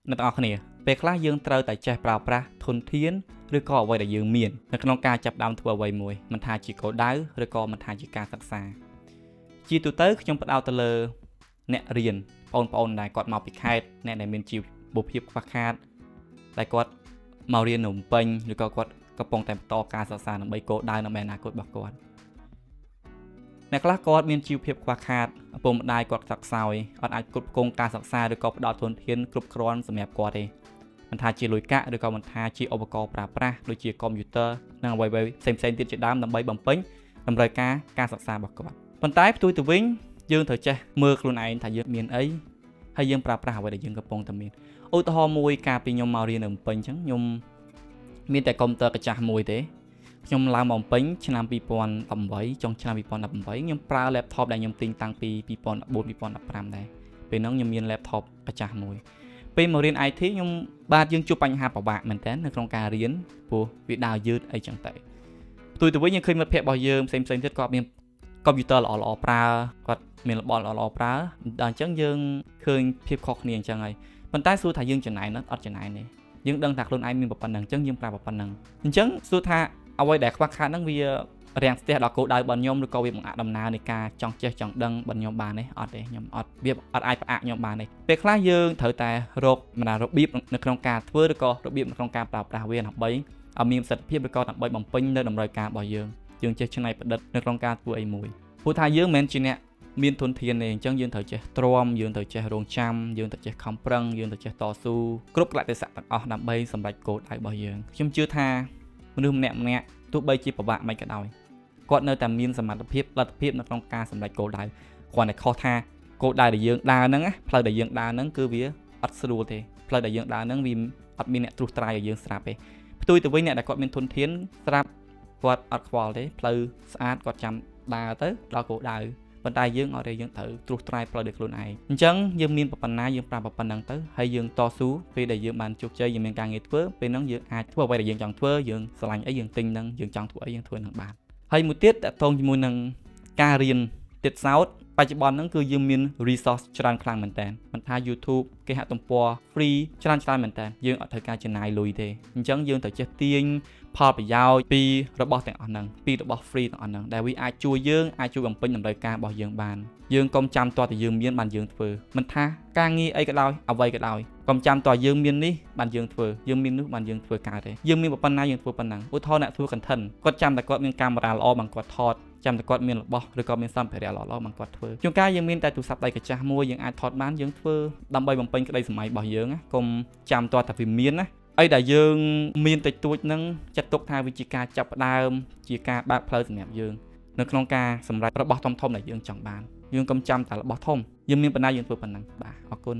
អ្នកទាំងអស់គ្នាពេលខ្លះយើងត្រូវតែចេះប្រើប្រាស់ធនធានឬក៏អ្វីដែលយើងមាននៅក្នុងការចាប់ផ្ដើមធ្វើអ្វីមួយមិនថាជាគោលដៅឬក៏មិនថាជាការសិក្សាជាទូទៅខ្ញុំផ្ដោតទៅលើអ្នករៀនបងប្អូនដែលគាត់មកពីខេត្តអ្នកដែលមានជីវភាពខ្វះខាតដែលគាត់មករៀននៅភ្នំពេញឬក៏គាត់កំពុងតែបន្តការសិក្សាដើម្បីគោលដៅនៅអនាគតរបស់គាត់អ្នកខ្លះគាត់មានជីវភាពខ្វះខាតឪពុកម្ដាយគាត់ខ្សត់ខ្សោយអត់អាចគ្រប់គ្រងការសិក្សាឬក៏ផ្ដល់ធនធានគ្រប់គ្រាន់សម្រាប់គាត់ទេមិនថាជាលុយកាក់ឬក៏មិនថាជាឧបករណ៍ប្រើប្រាស់ដូចជាកុំព្យូទ័រនិងអ្វីៗផ្សេងៗទៀតជាដើមដើម្បីបំពេញតម្រូវការសិក្សារបស់គាត់ប៉ុន្តែផ្ទុយទៅវិញយើងត្រូវចេះមើលខ្លួនឯងថាយើងមានអីហើយយើងប្រើប្រាស់អ្វីដែលយើងកំពុងតែមានឧទាហរណ៍មួយកាលពីខ្ញុំមករៀននៅភ្នំពេញអញ្ចឹងខ្ញុំមានតែកុំព្យូទ័រកាចាស់មួយទេខ្ញុំឡើងមកភ្នំពេញឆ្នាំ2018ចុងឆ្នាំ2018ខ្ញុំប្រើ laptop ដែលខ្ញុំទិញតាំងពី2014 2015ដែរពេលហ្នឹងខ្ញុំមាន laptop កាចាស់មួយពេលមករៀន IT ខ្ញុំបាទយើងជួបបញ្ហាពិបាកមែនតើនៅក្នុងការរៀនព្រោះវាដើរយឺតអីចឹងទៅផ្ទុយទៅវិញយើងឃើញមិត្តភ័ក្តិរបស់យើងផ្សេងៗទៀតគាត់មានកុំព្យូទ័រល្អៗប្រើគាត់មានរបបល្អៗប្រើដល់អញ្ចឹងយើងឃើញភាពខុសគ្នាអញ្ចឹងហើយប៉ុន្តែសួរថាយើងចំណាយនោះអត់ចំណាយទេយើងដឹងថាខ្លួនឯងមានប៉ុណ្ណឹងអញ្ចឹងយើងប្រើប៉ុណ្ណឹងអញ្ចឹងសួរថាអ្វីដែលខ្វះខាតហ្នឹងវារាំងស្ទះដល់គោលដៅរបស់ខ្ញុំឬក៏វាបង្អាក់ដំណើរនៃការចង់ចេះចង់ដឹងរបស់ខ្ញុំបានទេអត់ទេខ្ញុំអត់វាអត់អាចផ្អាកខ្ញុំបានទេពេលខ្លះយើងត្រូវតែរករបៀបនៅក្នុងការធ្វើឬក៏របៀបនៅក្នុងការប្រើប្រាស់វាដើម្បីឲ្យមានប្រសិទ្ធភាពឬក៏ដើម្បីបំពេញនៅតម្រូវការរបស់យើងចេះច្នៃប្រឌិតនៅក្នុងការធ្វើអីមួយព្រោះថាយើងមិនមែនជាអ្នកមានធនធានទេអញ្ចឹងយើងត្រូវចេះទ្រាំយើងត្រូវចេះរងចាំយើងត្រូវចេះខំប្រឹងយើងត្រូវចេះតស៊ូគ្រប់កលៈទេសៈទាំងអស់ដើម្បីសម្រេចគោលដៅរបស់យើងខ្ញុំជឿថាមនុស្សម្នាក់ទោះបីជាពិបាកមិនក៏ដោយគាត់នៅតែមានសមត្ថភាពលទ្ធភាពនៅក្នុងការសម្រេចគោលដៅគ្រាន់តែខុសថាគោលដៅដែលយើងដើរហ្នឹងផ្លូវដែលយើងដើរហ្នឹងគឺវាអត់ស្រួលទេផ្លូវដែលយើងដើរហ្នឹងវាអត់មានអ្នកត្រួសត្រាយឲ្យយើងស្រាប់ទេផ្ទុយទៅវិញអ្នកដែលគាត់មានធនធានស្រាប់គាត់អត់ខ្វល់ទេផ្លូវស្អាតគាត់ចាំដើរទៅដល់គោលដៅប៉ុន្តែយើងអត់ទេយើងត្រូវត្រួសត្រាយផ្លូវដោយខ្លួនឯងអញ្ចឹងយើងមានប៉ុណ្ណាយើងប្រើប៉ុណ្ណឹងទៅហើយយើងតស៊ូពេលដែលយើងបានជោគជ័យយើងមានការងារធ្វើពេលហ្នឹងយើងអាចធ្វើអ្វីដែលយើងចង់ធ្វើយើងស្រឡាញ់អីយើងទិញហ្នឹងយើងចង់ធ្វើអីយើងធ្វើហ្នឹងបានហើយមួយទៀតតកតងជាមួយនឹងការរៀនទៀតសោតបច្ចុប្បន្នហ្នឹងគឺយើងមាន resource ច្រើនខ្លាំងមែនតើមិនថា YouTube គេហទំព័រ free ច្រើនមែនតើយើងអត់ត្រូវការចំណាយលុយទេអញ្ចឹងយើងត្រូវចេះទាញផលប្រយោជន៍ពីរបស់ទាំងអស់ហ្នឹងពីរបស់ free ទាំងអស់ហ្នឹងដែលវាអាចជួយយើងអាចជួយបំពេញតម្រូវការរបស់យើងបានយើងកុំចាំតតែយើងមានបានយើងធ្វើមិនថាការងារអីក៏ដោយអ្វីក៏ដោយកុំចាំតយើងមាននេះបានយើងធ្វើយើងមាននោះបានយើងធ្វើកើតទេយើងមានប៉ុណ្ណាយើងធ្វើប៉ុណ្ណឹងឧទាហរណ៍អ្នកធ្វើ content គាត់ចាំតែគាត់មានកាមេរ៉ាល្អបានគាត់ថតចាំតែគាត់មានរបស់ឬក៏មានសម្ភារៈល្អៗបានគាត់ធ្វើជួនកាលយើងមានតែទូរស័ព្ទដៃកាចាស់មួយយើងអាចថតបានយើងធ្វើដើម្បីបំពេញក្តីសម័យរបស់យើងណាកុំចាំតតែវាមានណាអីដែលយើងមានតិចតួចហ្នឹងចាត់ទុកថាវាជាការចាប់ផ្ដើមជាការបើកផ្លូវសម្រាប់យើងនៅក្នុងការសម្រេចរបស់ធំៗដែលយើងចង់បានយើងកុំចាំតែរបស់ធំយើងមានប៉ុណ្ណាយើងធ្វើប៉ុណ្ណឹងបាទអរគុណ